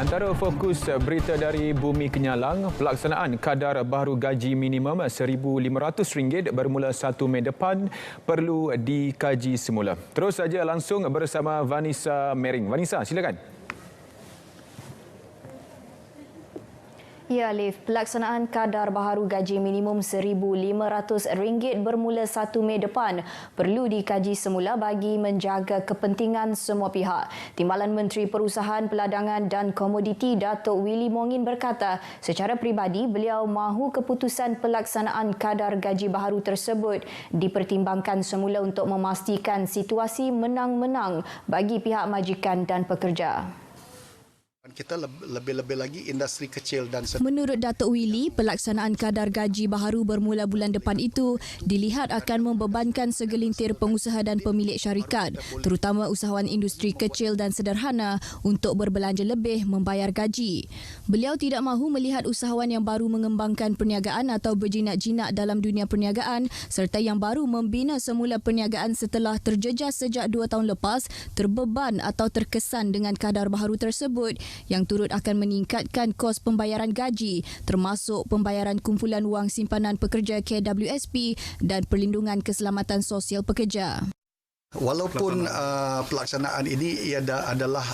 Antara fokus berita dari Bumi Kenyalang, pelaksanaan kadar baharu gaji minimum RM1,500 bermula 1 Mei depan perlu dikaji semula. Terus saja langsung bersama Vanessa Mering. Vanessa, silakan. Ya, Alif. Pelaksanaan kadar baharu gaji minimum RM1,500 bermula 1 Mei depan perlu dikaji semula bagi menjaga kepentingan semua pihak. Timbalan Menteri Perusahaan, Peladangan dan Komoditi Datuk Willy Mongin berkata, secara peribadi beliau mahu keputusan pelaksanaan kadar gaji baharu tersebut dipertimbangkan semula untuk memastikan situasi menang-menang bagi pihak majikan dan pekerja. Kita lebih-lebih lagi industri kecil dan Menurut Datuk Willy, pelaksanaan kadar gaji baharu bermula bulan depan itu dilihat akan membebankan segelintir pengusaha dan pemilik syarikat, terutama usahawan industri kecil dan sederhana untuk berbelanja lebih membayar gaji. Beliau tidak mahu melihat usahawan yang baru mengembangkan perniagaan atau berjinak-jinak dalam dunia perniagaan serta yang baru membina semula perniagaan setelah terjejas sejak 2 tahun lepas terbeban atau terkesan dengan kadar baharu tersebut yang turut akan meningkatkan kos pembayaran gaji termasuk pembayaran kumpulan wang simpanan pekerja KWSP dan perlindungan keselamatan sosial pekerja. Walaupun pelaksanaan ini adalah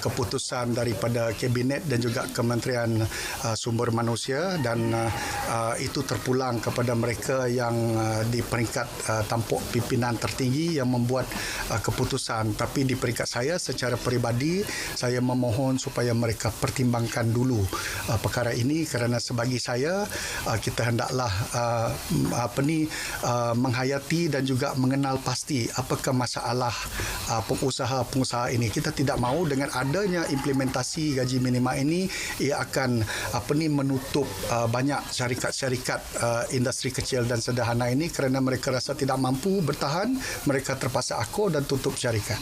keputusan daripada Kabinet dan juga Kementerian Sumber Manusia dan itu terpulang kepada mereka yang di peringkat tampuk pimpinan tertinggi yang membuat keputusan. Tapi di peringkat saya secara peribadi saya memohon supaya mereka pertimbangkan dulu perkara ini kerana sebagi saya kita hendaklah menghayati dan juga mengenal pasti apakah masalah pengusaha-pengusaha ini. Kita tidak mahu dengan adanya implementasi gaji minima ini ia akan menutup banyak syarikat-syarikat industri kecil dan sederhana ini kerana mereka rasa tidak mampu bertahan, mereka terpaksa akur dan tutup syarikat.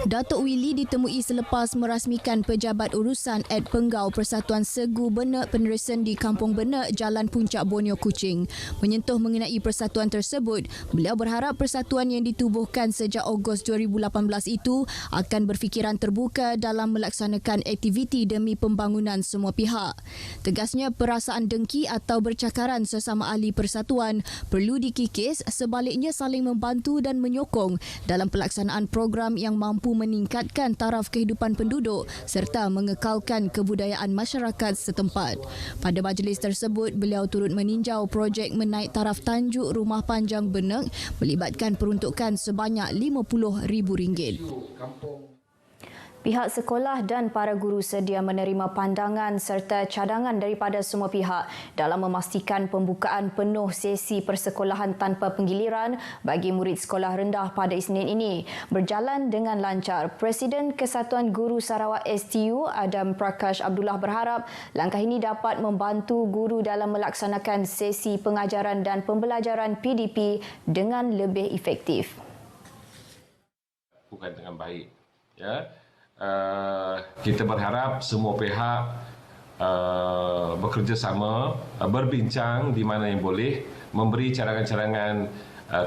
Datuk Willy ditemui selepas merasmikan Pejabat Urusan Ad Penggau Persatuan Segu Benek Penerusan di Kampung Benek, Jalan Puncak Borneo, Kuching. Menyentuh mengenai persatuan tersebut, beliau berharap persatuan yang ditubuhkan sejak Ogos 2018 itu akan berfikiran terbuka dalam melaksanakan aktiviti demi pembangunan semua pihak. Tegasnya, perasaan dengki atau bercakaran sesama ahli persatuan perlu dikikis, sebaliknya saling membantu dan menyokong dalam pelaksanaan program yang mampu meningkatkan taraf kehidupan penduduk serta mengekalkan kebudayaan masyarakat setempat. Pada majlis tersebut, beliau turut meninjau projek menaik taraf Tanjuk Rumah Panjang Benek melibatkan peruntukan sebanyak RM50,000. Pihak sekolah dan para guru sedia menerima pandangan serta cadangan daripada semua pihak dalam memastikan pembukaan penuh sesi persekolahan tanpa penggiliran bagi murid sekolah rendah pada Isnin ini berjalan dengan lancar. Presiden Kesatuan Guru Sarawak STU Adam Prakash Abdullah berharap langkah ini dapat membantu guru dalam melaksanakan sesi pengajaran dan pembelajaran PDP dengan lebih efektif. Bukan dengan baik, ya. Kita berharap semua pihak bekerjasama, berbincang di mana yang boleh, memberi cadangan-cadangan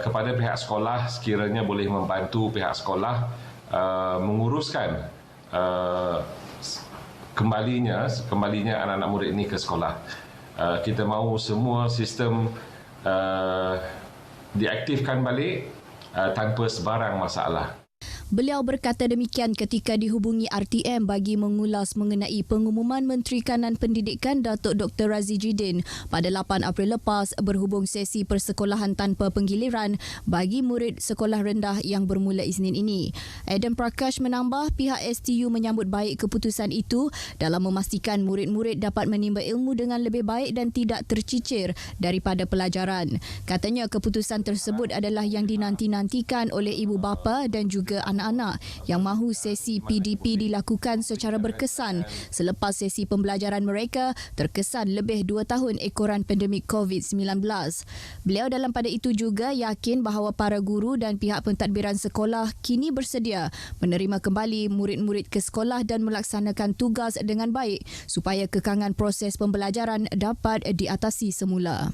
kepada pihak sekolah sekiranya boleh membantu pihak sekolah menguruskan kembalinya anak-anak murid ini ke sekolah. Kita mahu semua sistem diaktifkan balik tanpa sebarang masalah. Beliau berkata demikian ketika dihubungi RTM bagi mengulas mengenai pengumuman Menteri Kanan Pendidikan Datuk Dr. Razzie Jidin pada 8 April lepas berhubung sesi persekolahan tanpa penggiliran bagi murid sekolah rendah yang bermula Isnin ini. Adam Prakash menambah pihak STU menyambut baik keputusan itu dalam memastikan murid-murid dapat menimba ilmu dengan lebih baik dan tidak tercicir daripada pelajaran. Katanya keputusan tersebut adalah yang dinanti-nantikan oleh ibu bapa dan juga anak-anak yang mahu sesi PDP dilakukan secara berkesan selepas sesi pembelajaran mereka terkesan lebih 2 tahun ekoran pandemik COVID-19. Beliau dalam pada itu juga yakin bahawa para guru dan pihak pentadbiran sekolah kini bersedia menerima kembali murid-murid ke sekolah dan melaksanakan tugas dengan baik supaya kekangan proses pembelajaran dapat diatasi semula.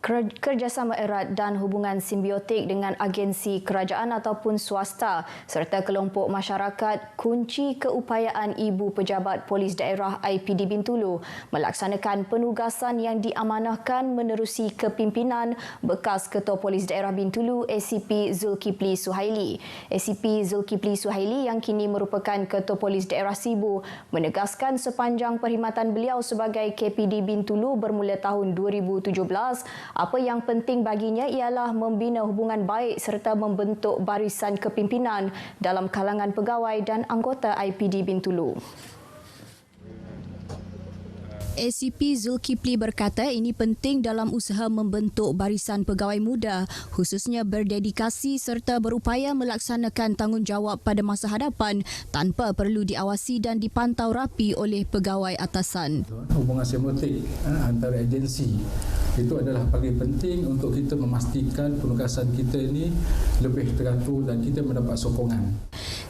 kerjasama erat dan hubungan simbiotik dengan agensi kerajaan ataupun swasta serta kelompok masyarakat kunci keupayaan Ibu Pejabat Polis Daerah IPD Bintulu melaksanakan penugasan yang diamanahkan menerusi kepimpinan bekas Ketua Polis Daerah Bintulu ACP Zulkifli Suhaili. ACP Zulkifli Suhaili yang kini merupakan Ketua Polis Daerah Sibu menegaskan sepanjang perkhidmatan beliau sebagai KPD Bintulu bermula tahun 2017, apa yang penting baginya ialah membina hubungan baik serta membentuk barisan kepimpinan dalam kalangan pegawai dan anggota IPD Bintulu. ACP Zulkifli berkata ini penting dalam usaha membentuk barisan pegawai muda, khususnya berdedikasi serta berupaya melaksanakan tanggungjawab pada masa hadapan tanpa perlu diawasi dan dipantau rapi oleh pegawai atasan. Hubungan simbiotik antara agensi itu adalah paling penting untuk kita memastikan penugasan kita ini lebih teratur dan kita mendapat sokongan.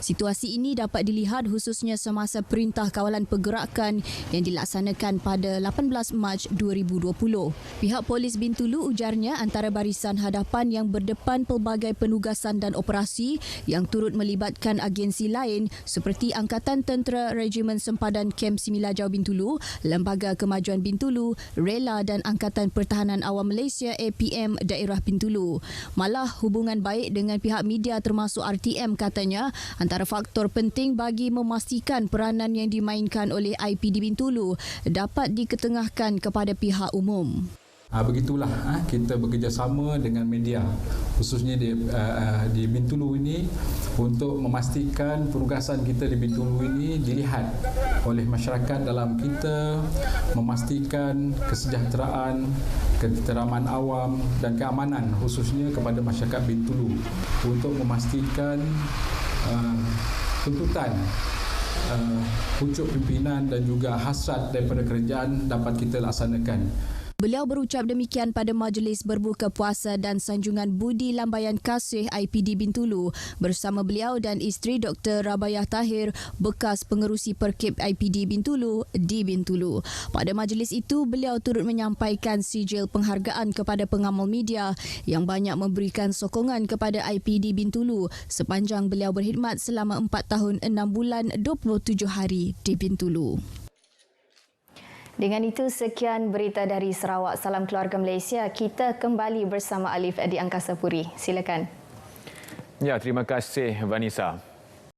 Situasi ini dapat dilihat khususnya semasa Perintah Kawalan Pergerakan yang dilaksanakan pada 18 Mac 2020. Pihak Polis Bintulu ujarnya antara barisan hadapan yang berdepan pelbagai penugasan dan operasi yang turut melibatkan agensi lain seperti Angkatan Tentera Regimen Sempadan Kem Similajau Bintulu, Lembaga Kemajuan Bintulu, Rela dan Angkatan Pertahanan Awam Malaysia APM Daerah Bintulu. Malah hubungan baik dengan pihak media termasuk RTM katanya antara faktor penting bagi memastikan peranan yang dimainkan oleh IPD Bintulu dapat diketengahkan kepada pihak umum. Begitulah kita bekerjasama dengan media khususnya di Bintulu ini untuk memastikan penugasan kita di Bintulu ini dilihat oleh masyarakat dalam kita, memastikan kesejahteraan, keteraman awam dan keamanan khususnya kepada masyarakat Bintulu untuk memastikan tuntutan pucuk pimpinan dan juga hasrat daripada kerajaan dapat kita laksanakan. Beliau berucap demikian pada majlis berbuka puasa dan sanjungan budi lambaian kasih IPD Bintulu bersama beliau dan isteri Dr. Rabayah Tahir, bekas pengerusi Perkip IPD Bintulu di Bintulu. Pada majlis itu, beliau turut menyampaikan sijil penghargaan kepada pengamal media yang banyak memberikan sokongan kepada IPD Bintulu sepanjang beliau berkhidmat selama 4 tahun 6 bulan 27 hari di Bintulu. Dengan itu, sekian berita dari Sarawak. Salam Keluarga Malaysia. Kita kembali bersama Alif di Angkasa Puri. Silakan. Ya, terima kasih Vanessa.